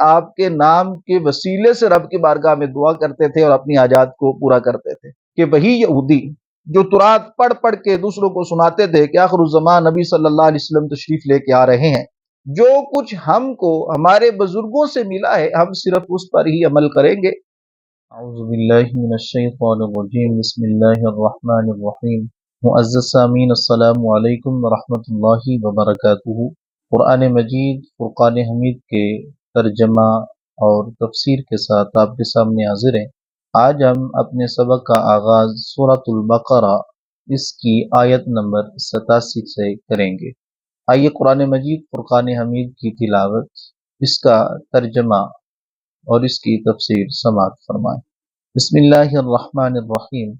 آپ کے نام کے وسیلے سے رب کی بارگاہ میں دعا کرتے تھے اور اپنی حاجات کو پورا کرتے تھے، کہ وہی یہودی جو تورات پڑھ پڑھ کے دوسروں کو سناتے تھے کہ آخر الزمان نبی صلی اللہ علیہ وسلم تشریف لے کے آ رہے ہیں، جو کچھ ہم کو ہمارے بزرگوں سے ملا ہے ہم صرف اس پر ہی عمل کریں گے۔ اعوذ باللہ من الشیطان الرجیم، بسم اللہ الرحمن الرحیم۔ معزز سامعین، السلام علیکم ورحمۃ اللہ وبرکاتہ۔ قرآن مجید فرقان حمید کے ترجمہ اور تفسیر کے ساتھ آپ کے سامنے حاضر ہیں۔ آج ہم اپنے سبق کا آغاز سورۃ البقرہ اس کی آیت نمبر 87 سے کریں گے۔ آئیے قرآن مجید فرقان حمید کی تلاوت، اس کا ترجمہ اور اس کی تفسیر سماعت فرمائیں۔ بسم اللہ الرحمن الرحیم۔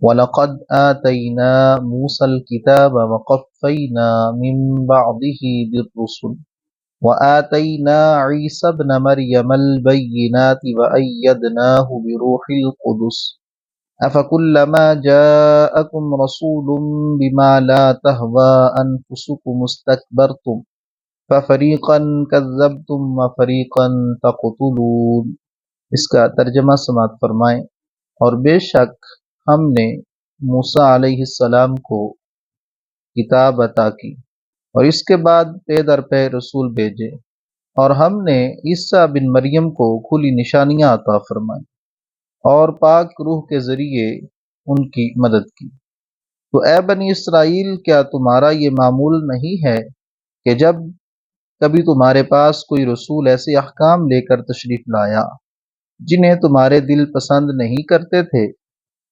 وَلَقَدْ آتَيْنَا مُوسَى الْكِتَابَ وَقَفَّيْنَا مِن بَعْدِهِ بِالرُّسُلِ وَآتَيْنَا عِيسَى ابْنَ مَرْيَمَ الْبَيِّنَاتِ وَأَيَّدْنَاهُ بِرُوحِ الْقُدُسِ أَفَكُلَّمَا جَاءَكُمْ رَسُولٌ بِمَا لَا تَهْوَىٰ أَنفُسُكُمُ اسْتَكْبَرْتُمْ فَفَرِيقًا كَذَّبْتُمْ وَفَرِيقًا تَقْتُلُونَ۔ اس کا ترجمہ سماعت فرمائیں۔ اور بے شک ہم نے موسیٰ علیہ السلام کو کتاب عطا کی اور اس کے بعد پے در پے رسول بھیجے، اور ہم نے عیسیٰ بن مریم کو کھلی نشانیاں عطا فرمائیں اور پاک روح کے ذریعے ان کی مدد کی۔ تو اے بنی اسرائیل، کیا تمہارا یہ معمول نہیں ہے کہ جب کبھی تمہارے پاس کوئی رسول ایسے احکام لے کر تشریف لایا جنہیں تمہارے دل پسند نہیں کرتے تھے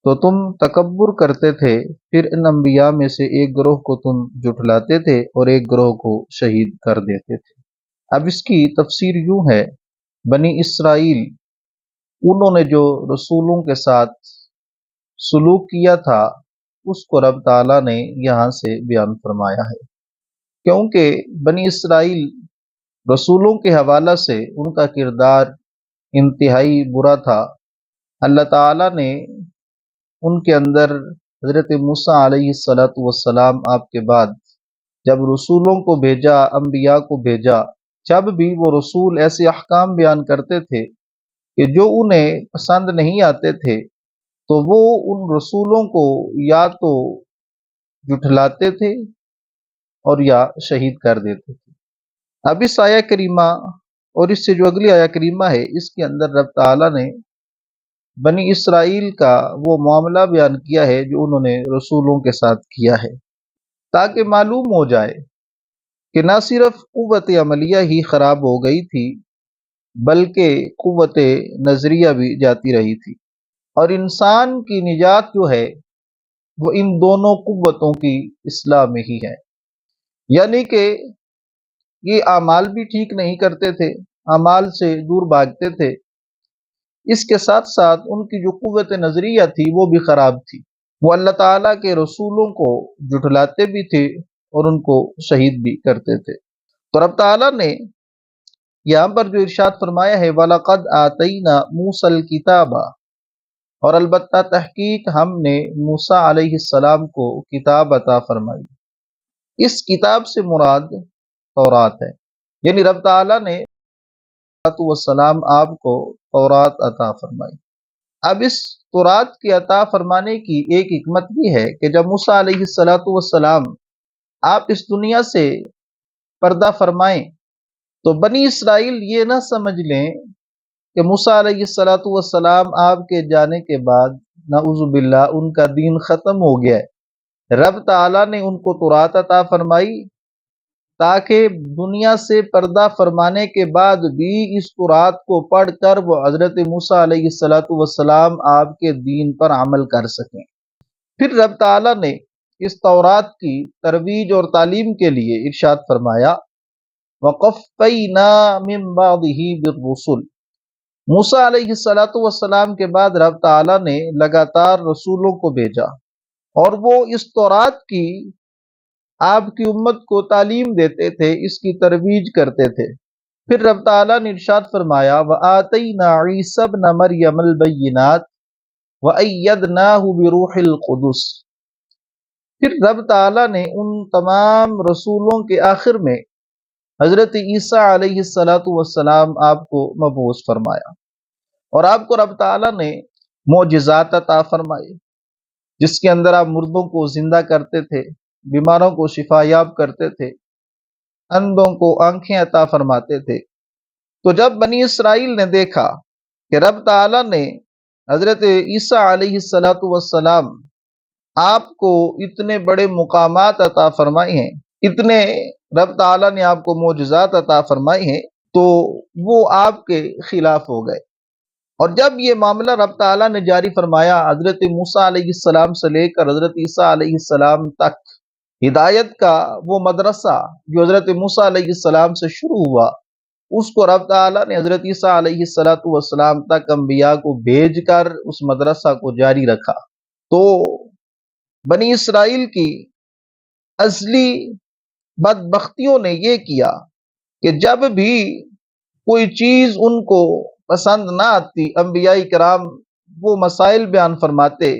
تو تم تکبر کرتے تھے، پھر ان انبیاء میں سے ایک گروہ کو تم جھٹلاتے تھے اور ایک گروہ کو شہید کر دیتے تھے۔ اب اس کی تفسیر یوں ہے، بنی اسرائیل انہوں نے جو رسولوں کے ساتھ سلوک کیا تھا اس کو رب تعالیٰ نے یہاں سے بیان فرمایا ہے، کیونکہ بنی اسرائیل رسولوں کے حوالہ سے ان کا کردار انتہائی برا تھا۔ اللہ تعالیٰ نے ان کے اندر حضرت موسیٰ علیہ السلام آپ کے بعد جب رسولوں کو بھیجا، انبیاء کو بھیجا، جب بھی وہ رسول ایسے احکام بیان کرتے تھے کہ جو انہیں پسند نہیں آتے تھے تو وہ ان رسولوں کو یا تو جھٹلاتے تھے اور یا شہید کر دیتے تھے۔ اب اس آیہ کریمہ اور اس سے جو اگلی آیہ کریمہ ہے اس کے اندر رب تعالیٰ نے بنی اسرائیل کا وہ معاملہ بیان کیا ہے جو انہوں نے رسولوں کے ساتھ کیا ہے، تاکہ معلوم ہو جائے کہ نہ صرف قوت عملیہ ہی خراب ہو گئی تھی بلکہ قوت نظریہ بھی جاتی رہی تھی، اور انسان کی نجات جو ہے وہ ان دونوں قوتوں کی اصلاح میں ہی ہے۔ یعنی کہ یہ اعمال بھی ٹھیک نہیں کرتے تھے، اعمال سے دور بھاگتے تھے، اس کے ساتھ ساتھ ان کی جو قوت نظریہ تھی وہ بھی خراب تھی، وہ اللہ تعالیٰ کے رسولوں کو جھٹلاتے بھی تھے اور ان کو شہید بھی کرتے تھے۔ تو رب تعالیٰ نے یہاں پر جو ارشاد فرمایا ہے وَلَقَدْ آتَيْنَا مُوسَى الْكِتَابَ، اور البتہ تحقیق ہم نے موسیٰ علیہ السلام کو کتاب عطا فرمائی۔ اس کتاب سے مراد تورات ہے، یعنی رب تعالیٰ نے والسلام آپ کو تورات عطا فرمائی۔ اب اس تورات کی عطا فرمانے کی ایک حکمت بھی ہے کہ جب موسیٰ علیہ السلام آپ اس دنیا سے پردہ فرمائیں تو بنی اسرائیل یہ نہ سمجھ لیں کہ موسیٰ علیہ السلام آپ کے جانے کے بعد نعوذ باللہ ان کا دین ختم ہو گیا ہے۔ رب تعالیٰ نے ان کو تورات عطا فرمائی تاکہ دنیا سے پردہ فرمانے کے بعد بھی اس تورات کو پڑھ کر وہ حضرت موسیٰ علیہ السلام آپ کے دین پر عمل کر سکیں۔ پھر رب تعالیٰ نے اس تورات کی ترویج اور تعلیم کے لیے ارشاد فرمایا وَقَفَّيْنَا مِن بَعْدِهِ بِالرُّسُلِ، موسیٰ علیہ السلام کے بعد رب تعالیٰ نے لگاتار رسولوں کو بھیجا اور وہ اس تورات کی آپ کی امت کو تعلیم دیتے تھے، اس کی ترویج کرتے تھے۔ پھر رب تعالیٰ نے ارشاد فرمایا وَآتَيْنَا عِيسَى ابْنَ مَرْيَمَ الْبَيِّنَاتِ وَأَيَّدْنَاهُ بِرُوحِ الْقُدُسِ، پھر رب تعالیٰ نے ان تمام رسولوں کے آخر میں حضرت عیسیٰ علیہ السلام آپ کو مبعوث فرمایا، اور آپ کو رب تعالیٰ نے معجزات عطا فرمائے، جس کے اندر آپ مردوں کو زندہ کرتے تھے، بیماروں کو شفا یاب کرتے تھے، اندھوں کو آنکھیں عطا فرماتے تھے۔ تو جب بنی اسرائیل نے دیکھا کہ رب تعالیٰ نے حضرت عیسیٰ علیہ السلام آپ کو اتنے بڑے مقامات عطا فرمائے ہیں، اتنے رب تعالیٰ نے آپ کو معجزات عطا فرمائے ہیں، تو وہ آپ کے خلاف ہو گئے۔ اور جب یہ معاملہ رب تعالیٰ نے جاری فرمایا حضرت موسیٰ علیہ السلام سے لے کر حضرت عیسیٰ علیہ السلام تک، ہدایت کا وہ مدرسہ جو حضرت موسیٰ علیہ السلام سے شروع ہوا، اس کو رب تعالیٰ نے حضرت عیسیٰ علیہ السلام تک انبیاء کو بھیج کر اس مدرسہ کو جاری رکھا۔ تو بنی اسرائیل کی اصلی بدبختیوں نے یہ کیا کہ جب بھی کوئی چیز ان کو پسند نہ آتی، انبیاء کرام وہ مسائل بیان فرماتے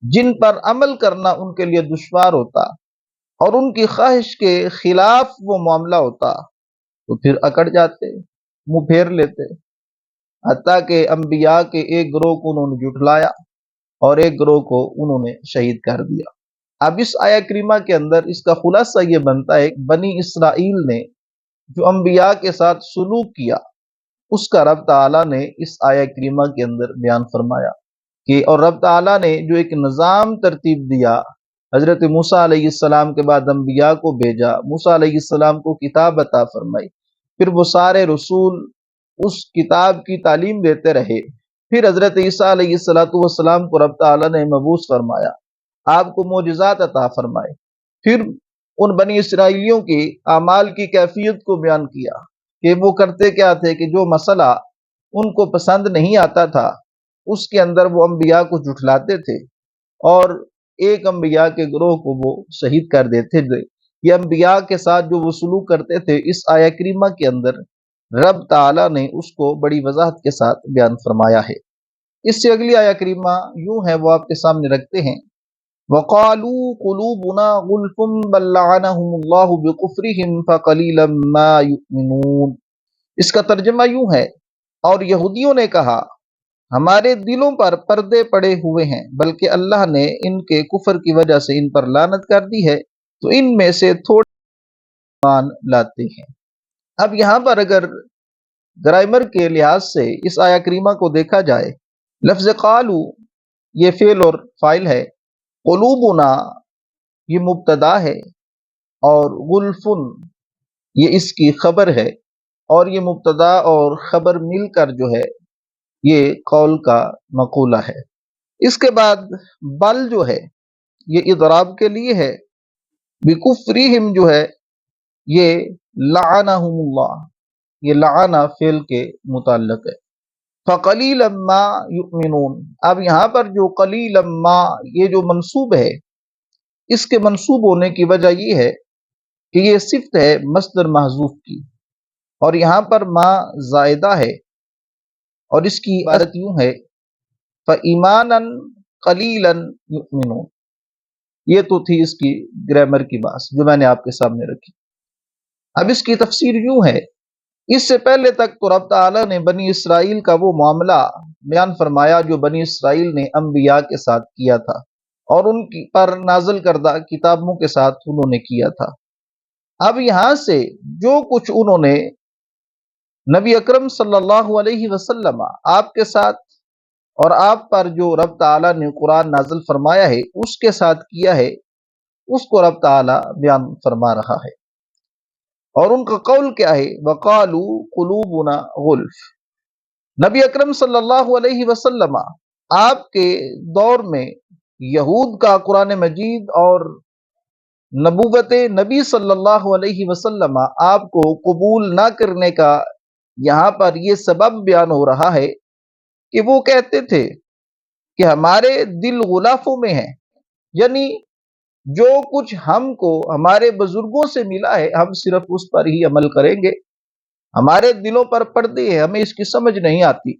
جن پر عمل کرنا ان کے لیے دشوار ہوتا اور ان کی خواہش کے خلاف وہ معاملہ ہوتا، تو پھر اکڑ جاتے، منہ پھیر لیتے، حتیٰ کہ انبیاء کے ایک گروہ کو انہوں نے جھٹلایا اور ایک گروہ کو انہوں نے شہید کر دیا۔ اب اس آیہ کریمہ کے اندر اس کا خلاصہ یہ بنتا ہے کہ بنی اسرائیل نے جو انبیاء کے ساتھ سلوک کیا، اس کا رب تعالیٰ نے اس آیہ کریمہ کے اندر بیان فرمایا کہ اور رب تعالیٰ نے جو ایک نظام ترتیب دیا، حضرت موسیٰ علیہ السلام کے بعد انبیاء کو بھیجا، موسیٰ علیہ السلام کو کتاب عطا فرمائی، پھر وہ سارے رسول اس کتاب کی تعلیم دیتے رہے، پھر حضرت عیسیٰ علیہ السلام کو رب تعالیٰ نے مبعوث فرمایا، آپ کو معجزات عطا فرمائے، پھر ان بنی اسرائیلیوں کے اعمال کی کیفیت کو بیان کیا کہ وہ کرتے کیا تھے کہ جو مسئلہ ان کو پسند نہیں آتا تھا اس کے اندر وہ انبیاء کو جھٹلاتے تھے اور ایک انبیاء کے گروہ کو وہ شہید کر دیتے تھے۔ یہ انبیاء کے ساتھ جو وہ سلوک کرتے تھے، اس آیہ کریمہ کے اندر رب تعالیٰ نے اس کو بڑی وضاحت کے ساتھ بیان فرمایا ہے۔ اس سے اگلی آیہ کریمہ یوں ہے، وہ آپ کے سامنے رکھتے ہیں، وَقَالُوا قُلُوبُنَا غُلْفٌ بَل لَّعَنَهُمُ اللَّهُ بِكُفْرِهِمْ فَقَلِيلًا مَّا يُؤْمِنُونَ۔ اس کا ترجمہ یوں ہے، اور یہودیوں نے کہا ہمارے دلوں پر پردے پڑے ہوئے ہیں، بلکہ اللہ نے ان کے کفر کی وجہ سے ان پر لعنت کر دی ہے، تو ان میں سے تھوڑے ایمان لاتے ہیں۔ اب یہاں پر اگر گرامر کے لحاظ سے اس آیہ کریمہ کو دیکھا جائے، لفظ قالو یہ فعل اور فاعل ہے، قلوبنا یہ مبتدا ہے، اور غلفن یہ اس کی خبر ہے، اور یہ مبتدا اور خبر مل کر جو ہے یہ قول کا مقولہ ہے۔ اس کے بعد بل جو ہے یہ اضراب کے لیے ہے، بکفرہم جو ہے یہ لعنہم اللہ، یہ لعنہ فعل کے متعلق ہے۔ فقلیلا ما یؤمنون، اب یہاں پر جو قلیلا ما یہ جو منصوب ہے، اس کے منصوب ہونے کی وجہ یہ ہے کہ یہ صفت ہے مصدر محذوف کی، اور یہاں پر ما زائدہ ہے، اور اس کی عبارت یوں ہے فَإِيمَانًا قَلِيلًا يُؤْمِنُونَ۔ یہ تو تھی اس کی گرامر کی بات جو میں نے آپ کے سامنے رکھی۔ اب اس کی تفسیر یوں ہے، اس سے پہلے تک تو رب تعالیٰ نے بنی اسرائیل کا وہ معاملہ بیان فرمایا جو بنی اسرائیل نے انبیاء کے ساتھ کیا تھا اور ان پر نازل کردہ کتابوں کے ساتھ انہوں نے کیا تھا۔ اب یہاں سے جو کچھ انہوں نے نبی اکرم صلی اللہ علیہ وسلم آپ کے ساتھ اور آپ پر جو رب تعالیٰ نے قرآن نازل فرمایا ہے اس کے ساتھ کیا ہے، اس کو رب تعالیٰ بیان فرما رہا ہے۔ اور ان کا قول کیا ہے، وَقَالُوا قُلُوبُنَا غُلْفٌ۔ نبی اکرم صلی اللہ علیہ وسلم آپ کے دور میں یہود کا قرآن مجید اور نبوت نبی صلی اللہ علیہ وسلم آپ کو قبول نہ کرنے کا یہاں پر یہ سبب بیان ہو رہا ہے کہ وہ کہتے تھے کہ ہمارے دل غلافوں میں ہیں، یعنی جو کچھ ہم کو ہمارے بزرگوں سے ملا ہے ہم صرف اس پر ہی عمل کریں گے، ہمارے دلوں پر پردے ہیں، ہمیں اس کی سمجھ نہیں آتی۔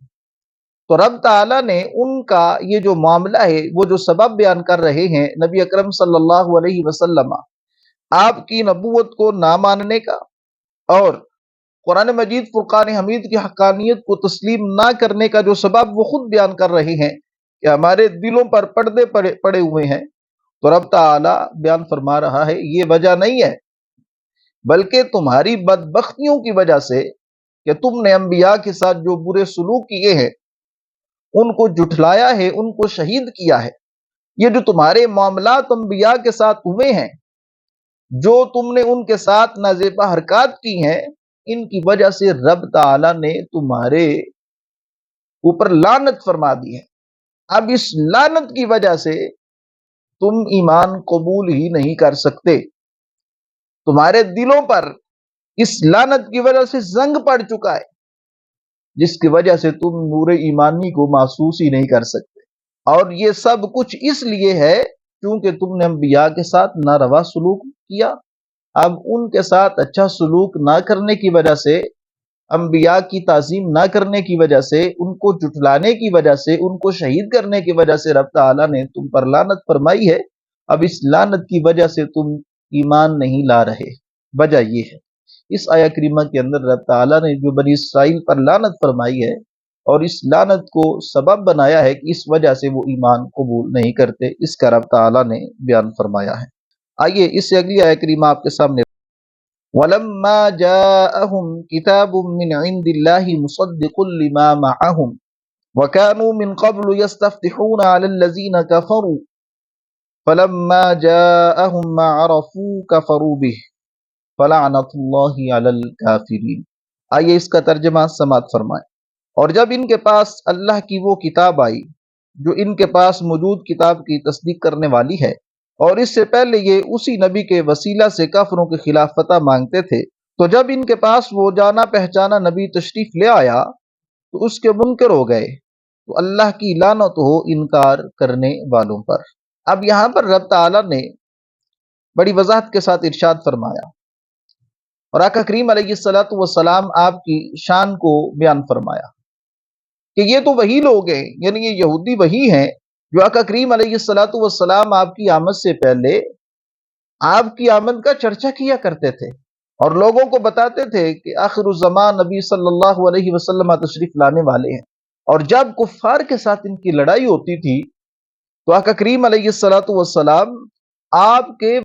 تو رب تعالیٰ نے ان کا یہ جو معاملہ ہے، وہ جو سبب بیان کر رہے ہیں نبی اکرم صلی اللہ علیہ وسلم آپ کی نبوت کو نہ ماننے کا اور قرآن مجید فرقان حمید کی حقانیت کو تسلیم نہ کرنے کا جو سبب وہ خود بیان کر رہے ہیں کہ ہمارے دلوں پر پردے پڑے ہوئے ہیں، تو رب تعالی بیان فرما رہا ہے یہ وجہ نہیں ہے، بلکہ تمہاری بدبختیوں کی وجہ سے کہ تم نے انبیاء کے ساتھ جو برے سلوک کیے ہیں، ان کو جھٹلایا ہے، ان کو شہید کیا ہے۔ یہ جو تمہارے معاملات انبیاء کے ساتھ ہوئے ہیں، جو تم نے ان کے ساتھ نازیبا حرکات کی ہیں، ان کی وجہ سے رب تعالی نے تمہارے اوپر لعنت فرما دی ہے۔ اب اس لعنت کی وجہ سے تم ایمان قبول ہی نہیں کر سکتے، تمہارے دلوں پر اس لعنت کی وجہ سے زنگ پڑ چکا ہے، جس کی وجہ سے تم نور ایمانی کو محسوس ہی نہیں کر سکتے، اور یہ سب کچھ اس لیے ہے کیونکہ تم نے انبیاء کے ساتھ ناروا سلوک کیا۔ اب ان کے ساتھ اچھا سلوک نہ کرنے کی وجہ سے، انبیاء کی تعظیم نہ کرنے کی وجہ سے، ان کو جھٹلانے کی وجہ سے، ان کو شہید کرنے کی وجہ سے رب تعالیٰ نے تم پر لعنت فرمائی ہے۔ اب اس لعنت کی وجہ سے تم ایمان نہیں لا رہے۔ وجہ یہ ہے، اس آیہ کریمہ کے اندر رب تعالیٰ نے جو بنی اسرائیل پر لعنت فرمائی ہے اور اس لعنت کو سبب بنایا ہے کہ اس وجہ سے وہ ایمان قبول نہیں کرتے، اس کا رب تعالیٰ نے بیان فرمایا ہے۔ آئیے اس سے اگلی آیہ کریمہ آپ کے سامنے۔ وَلَمَّا جَاءَهُمْ كِتَابٌ مِّنْ عِندِ اللَّهِ مُصَدِّقٌ لِّمَا مَعَهُمْ وَكَانُوا مِن قَبْلُ يَسْتَفْتِحُونَ عَلَى الَّذِينَ كَفَرُوا فَلَمَّا جَاءَهُم مَّا عَرَفُوا كَفَرُوا بِهِ فَلَعْنَةُ اللَّهِ عَلَى الْكَافِرِينَ۔ آئیے اس کا ترجمہ سماعت فرمائیں۔ اور جب ان کے پاس اللہ کی وہ کتاب آئی جو ان کے پاس موجود کتاب کی تصدیق کرنے والی ہے، اور اس سے پہلے یہ اسی نبی کے وسیلہ سے کافروں کے خلاف فتح مانگتے تھے، تو جب ان کے پاس وہ جانا پہچانا نبی تشریف لے آیا تو اس کے منکر ہو گئے، تو اللہ کی لعنت ہو انکار کرنے والوں پر۔ اب یہاں پر رب تعالیٰ نے بڑی وضاحت کے ساتھ ارشاد فرمایا اور آقا کریم علیہ السلام آپ کی شان کو بیان فرمایا کہ یہ تو وہی لوگ ہیں، یعنی یہ یہودی وہی ہیں جو آقا کریم علیہ السلام آپ کی آمد سے پہلے آپ کی آمد کا چرچا کیا کرتے تھے اور لوگوں کو بتاتے تھے کہ آخر الزمان نبی صلی اللہ علیہ وسلم تشریف لانے والے ہیں، اور جب کفار کے ساتھ ان کی لڑائی ہوتی تھی تو آقا کریم علیہ السلام آپ کے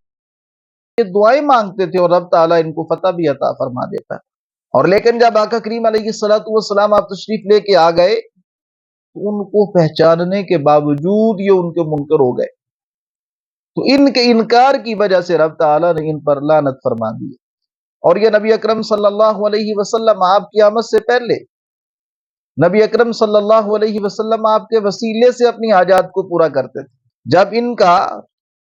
دعائیں مانگتے تھے اور رب تعالیٰ ان کو فتح بھی عطا فرما دیتا ہے۔ اور لیکن جب آقا کریم علیہ السلام آپ تشریف لے کے آ گئے تو ان کو پہچاننے کے باوجود یہ ان کے منکر ہو گئے، تو ان کے انکار کی وجہ سے رب تعالیٰ نے ان پر لعنت فرما دی۔ اور یہ نبی اکرم صلی اللہ علیہ وسلم آپ کی آمد سے پہلے نبی اکرم صلی اللہ علیہ وسلم آپ کے وسیلے سے اپنی حاجات کو پورا کرتے تھے۔ جب ان کا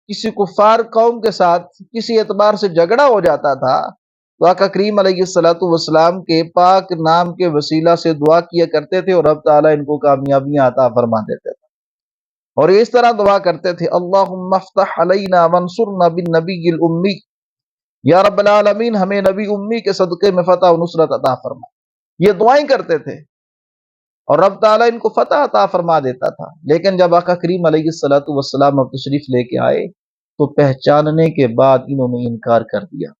کسی کفار قوم کے ساتھ کسی اعتبار سے جھگڑا ہو جاتا تھا تو آقا کریم علیہ السلام کے پاک نام کے وسیلہ سے دعا کیا کرتے تھے اور رب تعالیٰ ان کو کامیابیاں عطا فرما دیتے تھے، اور اس طرح دعا کرتے تھے اللہم افتح علینا وانصرنا بالنبی الامی، یا رب العالمین ہمیں نبی امی کے صدقے میں فتح و نصرت عطا فرما۔ یہ دعائیں کرتے تھے اور رب تعالیٰ ان کو فتح عطا فرما دیتا تھا۔ لیکن جب آقا کریم علیہ السلام اب تشریف لے کے آئے تو پہچاننے کے بعد انہوں نے انکار کر دیا۔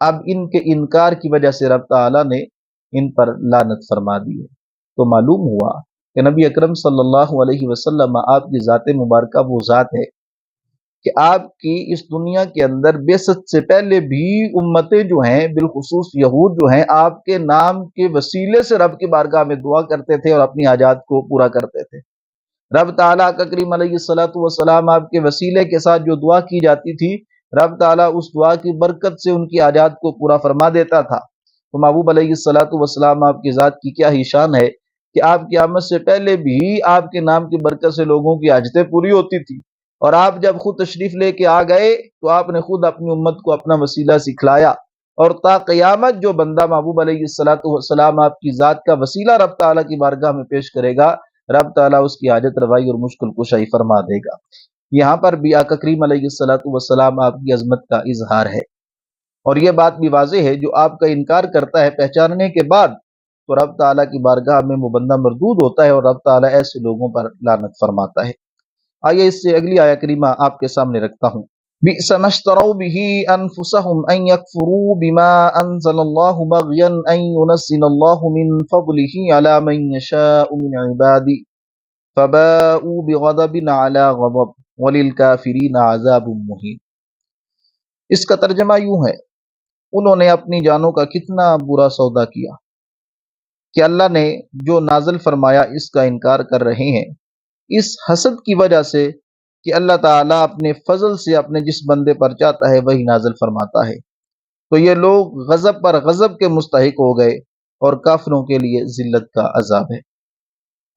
اب ان کے انکار کی وجہ سے رب تعالیٰ نے ان پر لعنت فرما دی ہے۔ تو معلوم ہوا کہ نبی اکرم صلی اللہ علیہ وسلم آپ کی ذات مبارکہ وہ ذات ہے کہ آپ کی اس دنیا کے اندر بعثت سے پہلے بھی امتیں جو ہیں، بالخصوص یہود جو ہیں، آپ کے نام کے وسیلے سے رب کی بارگاہ میں دعا کرتے تھے اور اپنی حاجات کو پورا کرتے تھے۔ رب تعالیٰ کا کریم علیہ السلام آپ کے وسیلے کے ساتھ جو دعا کی جاتی تھی، رب تعالیٰ اس دعا کی برکت سے ان کی حاجات کو پورا فرما دیتا تھا۔ تو محبوب علیہ السلام آپ کی ذات کی کیا ہی شان ہے کہ آپ کی آمد سے پہلے بھی آپ کے نام کی برکت سے لوگوں کی حاجتیں پوری ہوتی تھی، اور آپ جب خود تشریف لے کے آ گئے تو آپ نے خود اپنی امت کو اپنا وسیلہ سکھلایا، اور تا قیامت جو بندہ محبوب علیہ السلام آپ کی ذات کا وسیلہ رب تعالیٰ کی بارگاہ میں پیش کرے گا، رب تعالیٰ اس کی حاجت روائی اور مشکل کشائی فرما دے گا۔ یہاں پر بھی آقا کریم علیہ السلام آپ کی عظمت کا اظہار ہے، اور یہ بات بھی واضح ہے جو آپ کا انکار کرتا ہے پہچاننے کے بعد تو رب تعالیٰ کی بارگاہ میں وہ بندہ مردود ہوتا ہے اور رب تعالیٰ ایسے لوگوں پر لعنت فرماتا ہے۔ آئیے اس سے اگلی آیہ کریمہ آپ کے سامنے رکھتا ہوں۔ بئس ما اشتروا به انفسهم ان يكفروا بما انزل الله بغيا ان ينزل الله من فضله على من يشاء من عباده فباءوا بغضب على غضب وللكافرين عذاب مهين۔ اس کا ترجمہ یوں ہے، انہوں نے اپنی جانوں کا کتنا برا سودا کیا کہ اللہ نے جو نازل فرمایا اس کا انکار کر رہے ہیں، اس حسد کی وجہ سے کہ اللہ تعالیٰ اپنے فضل سے اپنے جس بندے پر چاہتا ہے وہی نازل فرماتا ہے، تو یہ لوگ غضب پر غضب کے مستحق ہو گئے اور کافروں کے لیے ذلت کا عذاب ہے۔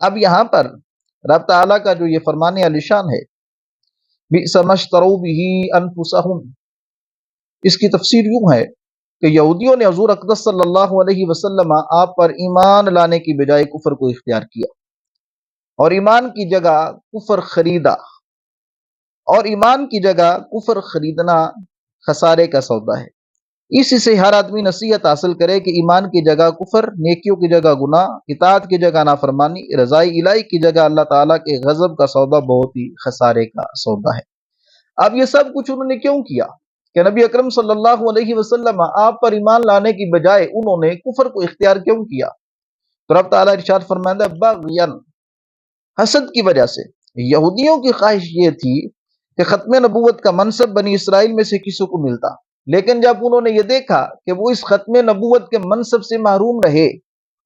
اب یہاں پر رب تعالیٰ کا جو یہ فرمان عالیشان ہے، بئس ما اشتروا به انفسهم، اس کی تفسیر یوں ہے کہ یہودیوں نے حضور اقدس صلی اللہ علیہ وسلم آپ پر ایمان لانے کی بجائے کفر کو اختیار کیا اور ایمان کی جگہ کفر خریدا، اور ایمان کی جگہ کفر خریدنا خسارے کا سودا ہے۔ اسی سے ہر آدمی نصیحت حاصل کرے کہ ایمان کی جگہ کفر، نیکیوں کی جگہ گناہ، اطاعت کی جگہ نافرمانی، رضائے الہی کی جگہ اللہ تعالیٰ کے غضب کا سودا بہت ہی خسارے کا سودا ہے۔ اب یہ سب کچھ انہوں نے کیوں کیا کہ نبی اکرم صلی اللہ علیہ وسلم آپ پر ایمان لانے کی بجائے انہوں نے کفر کو اختیار کیوں کیا؟ تو رب تعالیٰ ارشاد فرمائے بغین، حسد کی وجہ سے۔ یہودیوں کی خواہش یہ تھی کہ ختم نبوت کا منصب بنی اسرائیل میں سے کسی کو ملتا، لیکن جب انہوں نے یہ دیکھا کہ وہ اس ختم نبوت کے منصب سے محروم رہے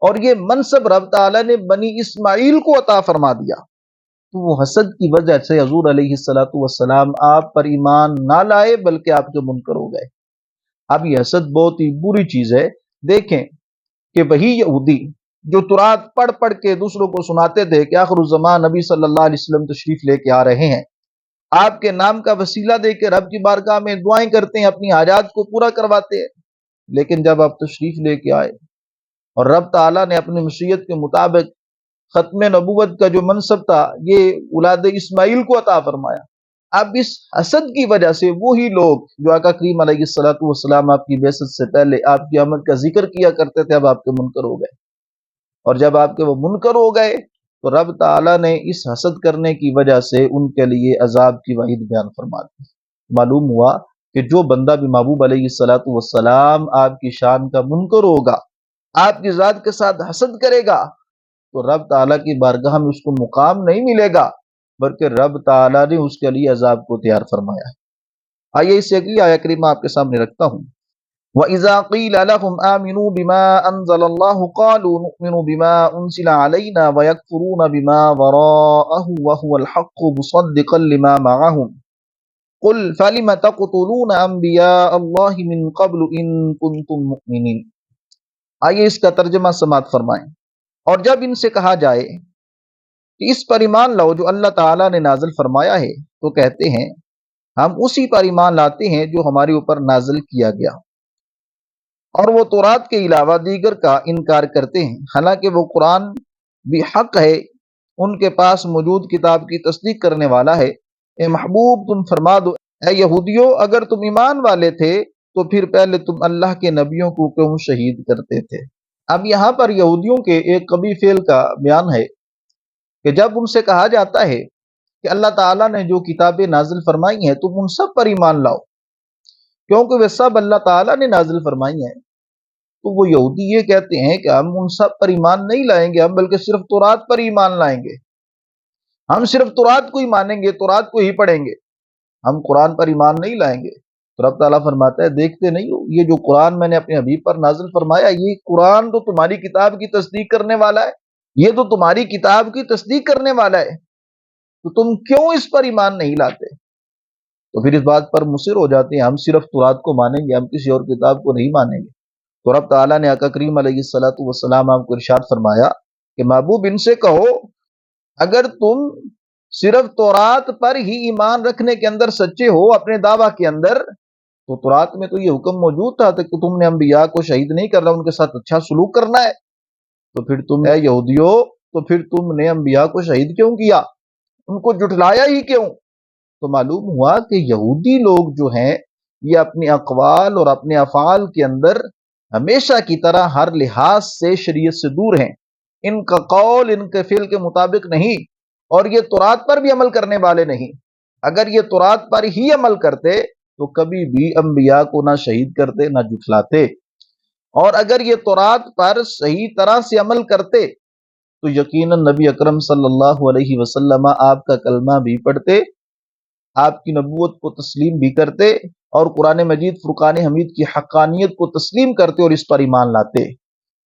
اور یہ منصب رب تعالیٰ نے بنی اسماعیل کو عطا فرما دیا، تو وہ حسد کی وجہ سے حضور علیہ السلام آپ پر ایمان نہ لائے بلکہ آپ کے منکر ہو گئے۔ اب یہ حسد بہت ہی بری چیز ہے۔ دیکھیں کہ وہی یہودی جو تورات پڑھ پڑھ کے دوسروں کو سناتے تھے کہ آخر الزمان نبی صلی اللہ علیہ وسلم تشریف لے کے آ رہے ہیں، آپ کے نام کا وسیلہ دے کے رب کی بارگاہ میں دعائیں کرتے ہیں، اپنی حاجات کو پورا کرواتے ہیں، لیکن جب آپ تشریف لے کے آئے اور رب تعالیٰ نے اپنی مشیت کے مطابق ختم نبوت کا جو منصب تھا یہ اولاد اسماعیل کو عطا فرمایا، اب اس حسد کی وجہ سے وہی لوگ جو آقا کریم علیہ السلام آپ کی بعثت سے پہلے آپ کی آمد کا ذکر کیا کرتے تھے اب آپ کے منکر ہو گئے، اور جب آپ کے وہ منکر ہو گئے تو رب تعالیٰ نے اس حسد کرنے کی وجہ سے ان کے لیے عذاب کی وعید بیان فرما دی۔ معلوم ہوا کہ جو بندہ بھی محبوب علیہ السلام آپ کی شان کا منکر ہوگا، آپ کی ذات کے ساتھ حسد کرے گا، تو رب تعالیٰ کی بارگاہ میں اس کو مقام نہیں ملے گا بلکہ رب تعالیٰ نے اس کے لیے عذاب کو تیار فرمایا ہے۔ آئیے اس سے اگلی آیت کریمہ آپ کے سامنے رکھتا ہوں۔ وَإِذَا قِيلَ لَهُمْ آمِنُوا بِمَا أَنزَلَ اللَّهُ قَالُوا نُؤْمِنُ بِمَا أُنزِلَ عَلَيْنَا وَيَكْفُرُونَ بِمَا وَرَاءَهُ وَهُوَ الْحَقُّ مُصَدِّقًا لِمَا مَعَهُمْ قُلْ فَلِمَ تَقْتُلُونَ أَنبِيَاءَ اللَّهِ مِن قَبْلُ إِن كُنتُم مُؤْمِنِينَ۔ آئیے اس کا ترجمہ سماعت فرمائیں۔ اور جب ان سے کہا جائے کہ اس پر ایمان لاؤ جو اللہ تعالیٰ نے نازل فرمایا ہے، تو کہتے ہیں ہم اسی پر ایمان لاتے ہیں جو ہمارے اوپر نازل کیا گیا، اور وہ تورات کے علاوہ دیگر کا انکار کرتے ہیں، حالانکہ وہ قرآن بھی حق ہے، ان کے پاس موجود کتاب کی تصدیق کرنے والا ہے۔ اے محبوب تم فرما دو، اے یہودیو اگر تم ایمان والے تھے تو پھر پہلے تم اللہ کے نبیوں کو کیوں شہید کرتے تھے؟ اب یہاں پر یہودیوں کے ایک قبیح فعل کا بیان ہے کہ جب ان سے کہا جاتا ہے کہ اللہ تعالیٰ نے جو کتابیں نازل فرمائی ہیں تم ان سب پر ایمان لاؤ کیونکہ وہ سب اللہ تعالیٰ نے نازل فرمائی ہیں، تو وہ یہودی یہ کہتے ہیں کہ ہم ان سب پر ایمان نہیں لائیں گے، ہم بلکہ صرف تورات پر ایمان لائیں گے، ہم صرف تورات کو ہی مانیں گے، تورات کو ہی پڑھیں گے، ہم قرآن پر ایمان نہیں لائیں گے۔ تو رب تعالیٰ فرماتا ہے دیکھتے نہیں ہو یہ جو قرآن میں نے اپنے حبیب پر نازل فرمایا، یہ قرآن تو تمہاری کتاب کی تصدیق کرنے والا ہے، یہ تو تمہاری کتاب کی تصدیق کرنے والا ہے، تو تم کیوں اس پر ایمان نہیں لاتے؟ تو پھر اس بات پر مصر ہو جاتے ہیں ہم صرف تورات کو مانیں گے، ہم کسی اور کتاب کو نہیں مانیں گے۔ تو رب تعالیٰ نے آقا کریم علیہ السلام آپ کو ارشاد فرمایا کہ محبوب ان سے کہو اگر تم صرف تورات پر ہی ایمان رکھنے کے اندر سچے ہو اپنے دعویٰ کے اندر، تو تورات میں تو یہ حکم موجود تھا کہ تم نے انبیاء کو شہید نہیں کرنا، ان کے ساتھ اچھا سلوک کرنا ہے، تو پھر تم اے یہودیو تو پھر تم نے انبیاء کو شہید کیوں کیا، ان کو جھٹلایا ہی کیوں؟ تو معلوم ہوا کہ یہودی لوگ جو ہیں یہ اپنے اقوال اور اپنے افعال کے اندر ہمیشہ کی طرح ہر لحاظ سے شریعت سے دور ہیں، ان کا قول ان کے فعل کے مطابق نہیں، اور یہ تورات پر بھی عمل کرنے والے نہیں۔ اگر یہ تورات پر ہی عمل کرتے تو کبھی بھی انبیاء کو نہ شہید کرتے نہ جھٹلاتے، اور اگر یہ تورات پر صحیح طرح سے عمل کرتے تو یقیناً نبی اکرم صلی اللہ علیہ وسلم آپ کا کلمہ بھی پڑھتے، آپ کی نبوت کو تسلیم بھی کرتے، اور قرآن مجید فرقان حمید کی حقانیت کو تسلیم کرتے اور اس پر ایمان لاتے۔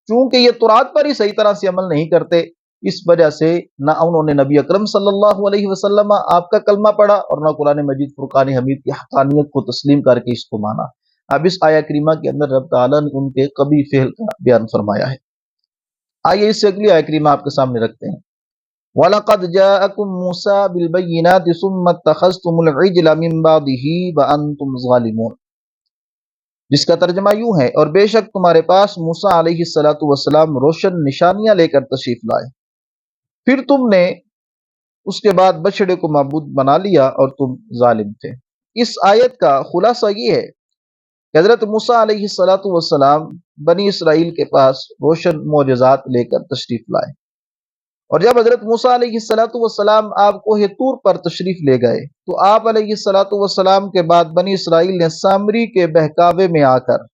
چونکہ یہ تورات پر ہی صحیح طرح سے عمل نہیں کرتے، اس وجہ سے نہ انہوں نے نبی اکرم صلی اللہ علیہ وسلم آپ کا کلمہ پڑھا اور نہ قرآن مجید فرقان حمید کی حقانیت کو تسلیم کر کے اس کو مانا۔ اب اس آیہ کریمہ کے اندر رب تعالیٰ نے ان کے قبیح فعل کا بیان فرمایا ہے۔ آئیے اس سے اگلی آیہ کریمہ آپ کے سامنے رکھتے ہیں۔ وَلَقَدْ جَاءَكُم مُوسَىٰ بِالْبَيِّنَاتِ ثُمَّ اتَّخَذْتُمُ الْعِجْلَ مِن بَعْدِهِ وَأَنتُمْ ظَالِمُونَ، جس کا ترجمہ یوں ہے، اور بے شک تمہارے پاس موسیٰ علیہ السلام روشن نشانیاں لے کر تشریف لائے، پھر تم نے اس کے بعد بچڑے کو معبود بنا لیا اور تم ظالم تھے۔ اس آیت کا خلاصہ یہ ہے کہ حضرت موسیٰ علیہ السلام بنی اسرائیل کے پاس روشن معجزات لے کر تشریف لائے، اور جب حضرت موسیٰ علیہ السلام آپ کوہ طور پر تشریف لے گئے تو آپ علیہ السلام کے بعد بنی اسرائیل نے سامری کے بہکاوے میں آ کر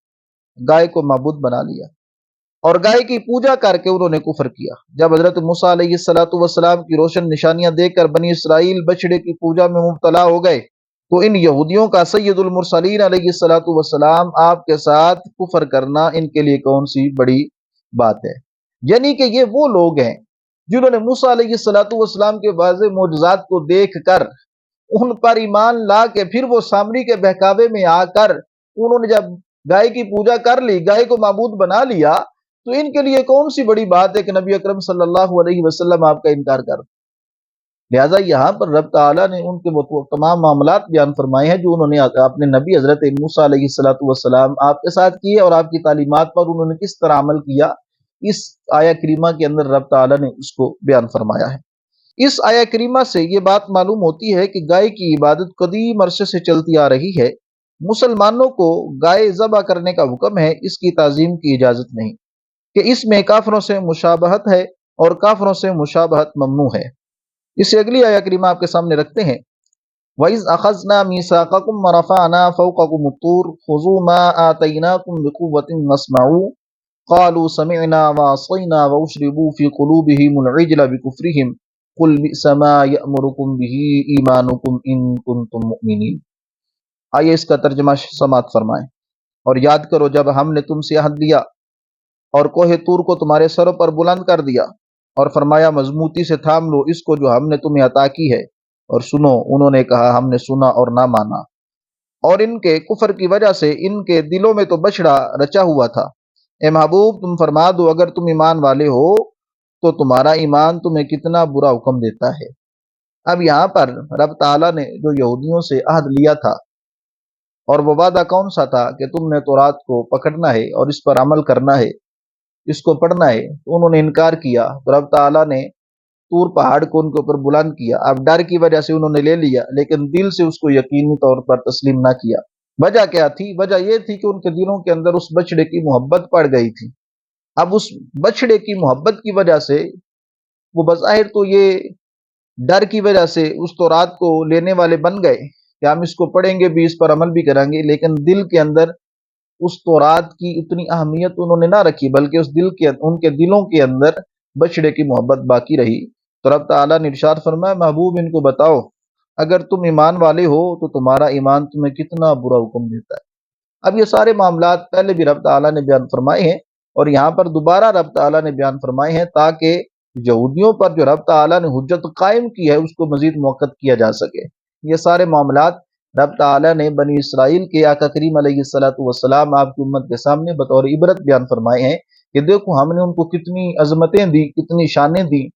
گائے کو معبود بنا لیا اور گائے کی پوجا کر کے انہوں نے کفر کیا۔ جب حضرت موسیٰ علیہ السلام کی روشن نشانیاں دیکھ کر بنی اسرائیل بچڑے کی پوجا میں مبتلا ہو گئے تو ان یہودیوں کا سید المرسلین علیہ السلام آپ کے ساتھ کفر کرنا ان کے لیے کون سی بڑی بات ہے؟ یعنی کہ یہ وہ لوگ ہیں جنہوں نے موسیٰ علیہ السلام کے واضح معجزات کو دیکھ کر ان پر ایمان لا کے پھر وہ سامری کے بہکاوے میں آ کر انہوں نے جب گائے کی پوجا کر لی، گائے کو معبود بنا لیا، تو ان کے لیے کون سی بڑی بات ہے کہ نبی اکرم صلی اللہ علیہ وسلم آپ کا انکار کر۔ لہٰذا یہاں پر رب تعالیٰ نے ان کے وہ تمام معاملات بیان فرمائے ہیں جو انہوں نے اپنے نبی حضرت موسیٰ علیہ السلام آپ کے ساتھ کیے، اور آپ کی تعلیمات پر انہوں نے کس طرح عمل کیا، اس آیہ کریمہ کے اندر رب تعالیٰ نے اس کو بیان فرمایا ہے۔ اس آیہ کریمہ سے یہ بات معلوم ہوتی ہے کہ گائے کی عبادت قدیم عرصے سے چلتی آ رہی ہے۔ مسلمانوں کو گائے ذبح کرنے کا حکم ہے، اس کی تعظیم کی اجازت نہیں، کہ اس میں کافروں سے مشابہت ہے اور کافروں سے مشابہت ممنوع ہے۔ اس سے اگلی آیہ کریمہ آپ کے سامنے رکھتے ہیں۔ وَإِذْ أَخَذْنَا مِيثَاقَكُمْ وَرَفَعْنَا فَوْقَكُمُ الطُّورَ خُذُوا مَا آتَيْنَاكُمْ بِقُوَّةٍ وَاسْمَعُوا قَالُوا سَمِعْنَا وَعَصَيْنَا وَأُشْرِبُوا فِي قُلُوبِهِمُ الْعِجْلَ بِكُفْرِهِمْ قُلْ بِئْسَ مَا يَأْمُرُكُمْ بِهِ إِيمَانُكُمْ إِن كُنتُم مُؤْمِنِينَ۔ آئیے اس کا ترجمہ سماعت فرمائیں۔ اور یاد کرو جب ہم نے تم سے عہد لیا اور کوہ طور کو تمہارے سروں پر بلند کر دیا اور فرمایا مضبوطی سے تھام لو اس کو جو ہم نے تمہیں عطا کی ہے، اور سنو، انہوں نے کہا ہم نے سنا اور نہ مانا، اور ان کے کفر کی وجہ سے ان کے دلوں میں تو بچڑا رچا ہوا تھا۔ اے محبوب تم فرما دو اگر تم ایمان والے ہو تو تمہارا ایمان تمہیں کتنا برا حکم دیتا ہے۔ اب یہاں پر رب تعالیٰ نے جو یہودیوں سے عہد لیا تھا، اور وہ وعدہ کون سا تھا کہ تم نے تورات کو پکڑنا ہے اور اس پر عمل کرنا ہے، اس کو پڑھنا ہے، تو انہوں نے انکار کیا، تو رب تعالیٰ نے طور پہاڑ کو ان کے اوپر بلند کیا۔ اب ڈر کی وجہ سے انہوں نے لے لیا لیکن دل سے اس کو یقینی طور پر تسلیم نہ کیا۔ وجہ کیا تھی؟ وجہ یہ تھی کہ ان کے دلوں کے اندر اس بچڑے کی محبت پڑ گئی تھی۔ اب اس بچڑے کی محبت کی وجہ سے وہ بظاہر تو یہ ڈر کی وجہ سے اس تورات کو لینے والے بن گئے کہ ہم اس کو پڑھیں گے بھی، اس پر عمل بھی کریں گے، لیکن دل کے اندر اس تورات کی اتنی اہمیت انہوں نے نہ رکھی، بلکہ ان کے دلوں کے اندر بچڑے کی محبت باقی رہی۔ تو رب تعالیٰ نے ارشاد فرمایا محبوب ان کو بتاؤ اگر تم ایمان والے ہو تو تمہارا ایمان تمہیں کتنا برا حکم دیتا ہے۔ اب یہ سارے معاملات پہلے بھی رب تعالیٰ نے بیان فرمائے ہیں اور یہاں پر دوبارہ رب تعالیٰ نے بیان فرمائے ہیں تاکہ یہودیوں پر جو رب تعالیٰ نے حجت قائم کی ہے اس کو مزید موقت کیا جا سکے۔ یہ سارے معاملات رب تعالیٰ نے بنی اسرائیل کے آقا کریم علیہ السلام آپ کی امت کے سامنے بطور عبرت بیان فرمائے ہیں کہ دیکھو ہم نے ان کو کتنی عظمتیں دی، کتنی شانیں دی،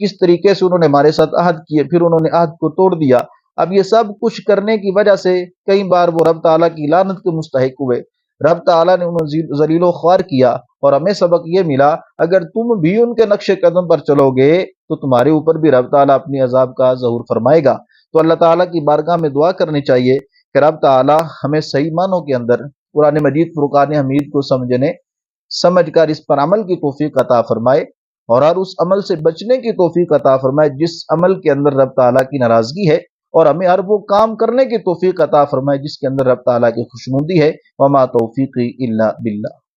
کس طریقے سے انہوں نے ہمارے ساتھ عہد کیے، پھر انہوں نے عہد کو توڑ دیا۔ اب یہ سب کچھ کرنے کی وجہ سے کئی بار وہ رب تعالیٰ کی لعنت کے مستحق ہوئے، رب تعالیٰ نے انہیں ذلیل و خوار کیا، اور ہمیں سبق یہ ملا اگر تم بھی ان کے نقش قدم پر چلو گے تو تمہارے اوپر بھی رب تعالیٰ اپنی عذاب کا ظہور فرمائے گا۔ تو اللہ تعالیٰ کی بارگاہ میں دعا کرنی چاہیے کہ رب تعالیٰ ہمیں صحیح معنوں کے اندر قرآن مجید فرقان حمید کو سمجھ کر اس پر عمل کی توفیق عطا فرمائے، اور اس عمل سے بچنے کی توفیق عطا فرمائے جس عمل کے اندر رب تعالیٰ کی ناراضگی ہے، اور ہمیں ہر وہ کام کرنے کی توفیق عطا فرمائے جس کے اندر رب تعالیٰ کی خوشنودی ہے۔ وما توفیقی الا باللہ۔